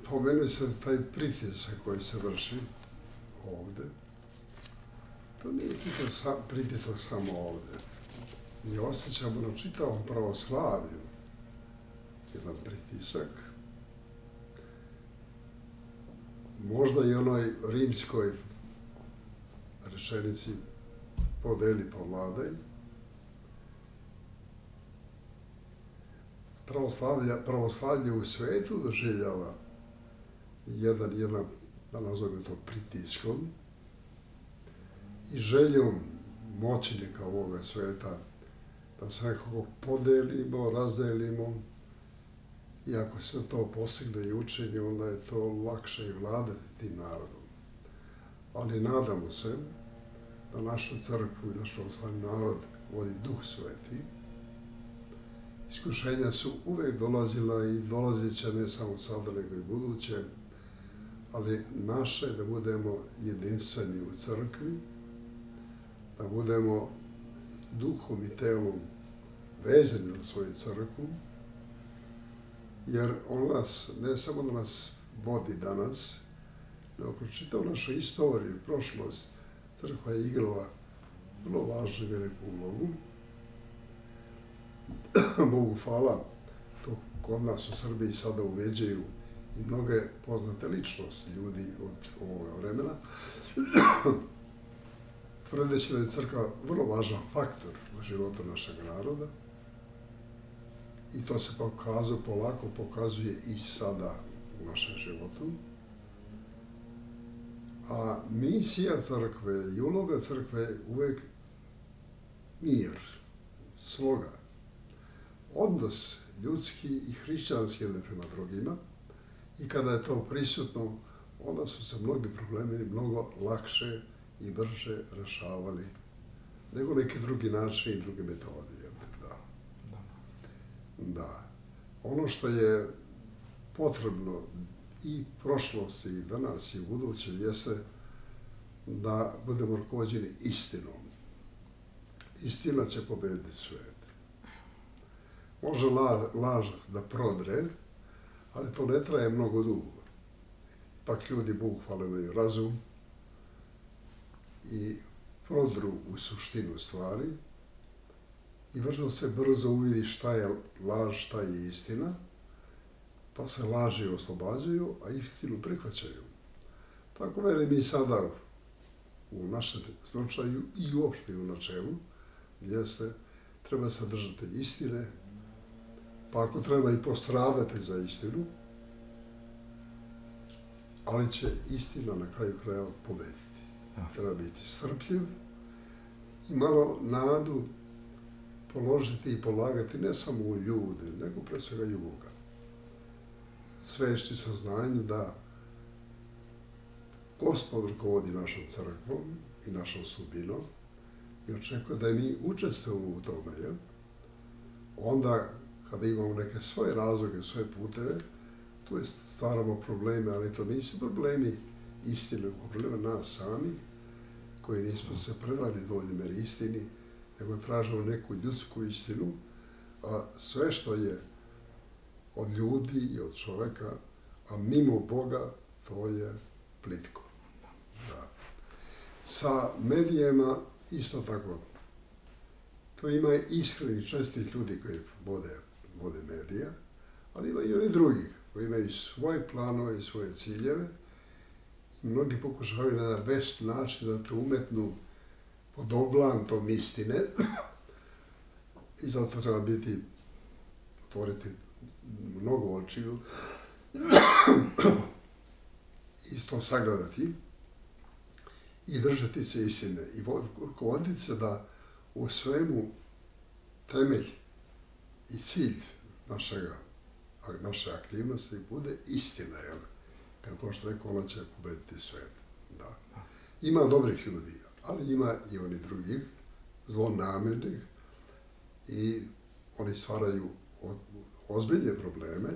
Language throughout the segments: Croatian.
Pomenuli se taj pritisak koji se vrši ovde. To nije pritisak samo ovde. Mi osjećamo na čitavom pravoslavlju jedan pritisak. Možda i onoj rimskoj rečenici podeli pa vladaj. Pravoslavlje u svetu doživljava jedan, da nazovemo to, pritiskom i željom moćnika ovoga sveta da se nekako podelimo, razdelimo i ako se to postigne i učini, onda je to lakše i vladati tim narodom. Ali nadamo se da našu crkvu i naš pravoslavni narod vodi Duh Sveti. Iskušenja su uvek dolazila i dolazit će ne samo sada, nego i buduće, ali naše je da budemo jedinstveni u crkvi, da budemo duhom i telom vezani za svoju crkvu, jer on nas, ne samo da nas vodi danas, nego kroz čitavu našu istoriju i prošlost, crkva je igrala vrlo važnu i veliku ulogu. Bogu hvala, to kod nas u Srbiji sada uveđaju i mnoge poznate ličnosti ljudi od ovoga vremena, tvrdeći da je crkva vrlo važan faktor u životu našeg naroda i to se polako pokazuje i sada u našem životu. A misija crkve i uloga crkve je uvek mir, sloga, odnos ljudski i hrišćanski jedne prema drugima i kada je to prisutno, onda su se mnogi problemi mnogo lakše i brže rešavali nego neki drugi načini i druge metode. Da. Ono što je potrebno i prošlosti i danas i u buduće jeste da budemo rukovođeni istinom. Istina će pobediti svet. Može laž da prodre, ali to ne traje mnogo dugo. Pak ljudi, Bog hvala, imaju razum i prodru u suštinu stvari i vrlo se brzo uvidi šta je laž, šta je istina, pa se laži oslobađaju, a istinu prihvaćaju. Tako veli mi sada u našem slučaju i uopšte u načelu, jeste, treba se držati istine, pa ako treba i postradati za istinu, ali će istina na kraju krajeva pobediti. Treba biti strpljiv i malo nadu položiti i polagati ne samo u ljude, nego pre svega i u Boga. Svešći saznanju da Gospod rukovodi našom crkvom i našom sudbinom i očekuje da mi učestvujemo u tome. Onda, kada imamo neke svoje razloge, svoje puteve, tu stvaramo probleme, ali to nisu problemi istine, probleme nas sami, koji nismo se predali dovoljno meri istini, nego tražimo neku ljudsku istinu, a sve što je od ljudi i od čoveka, a mimo Boga, to je plitko. Da. Sa medijima isto tako. To ima iskreni, čestih ljudi koji vode medija, ali ima i oni drugih koji imaju svoje planove i svoje ciljeve i mnogi pokušavaju na vešt način da to umetnu pod oblan tom istine i zato treba otvoriti mnogo očiju i to sagledati i držati se istine i rukovoditi se da u svemu temelj i cilj naše aktivnosti bude istina, kako što rekao, ona će pobediti svet. Da. Ima dobrih ljudi, ali ima i oni drugih, zlonamernih i oni stvaraju ozbiljne probleme,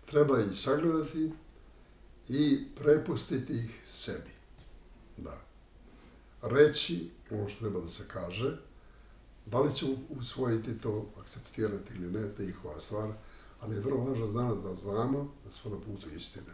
treba ih sagledati i prepustiti ih sebi. Da. Reći ono što treba da se kaže, da li će usvojiti to, akceptirati ili ne, to je njihova stvar, Ali je vrlo važno danas da znamo da smo na putu istine.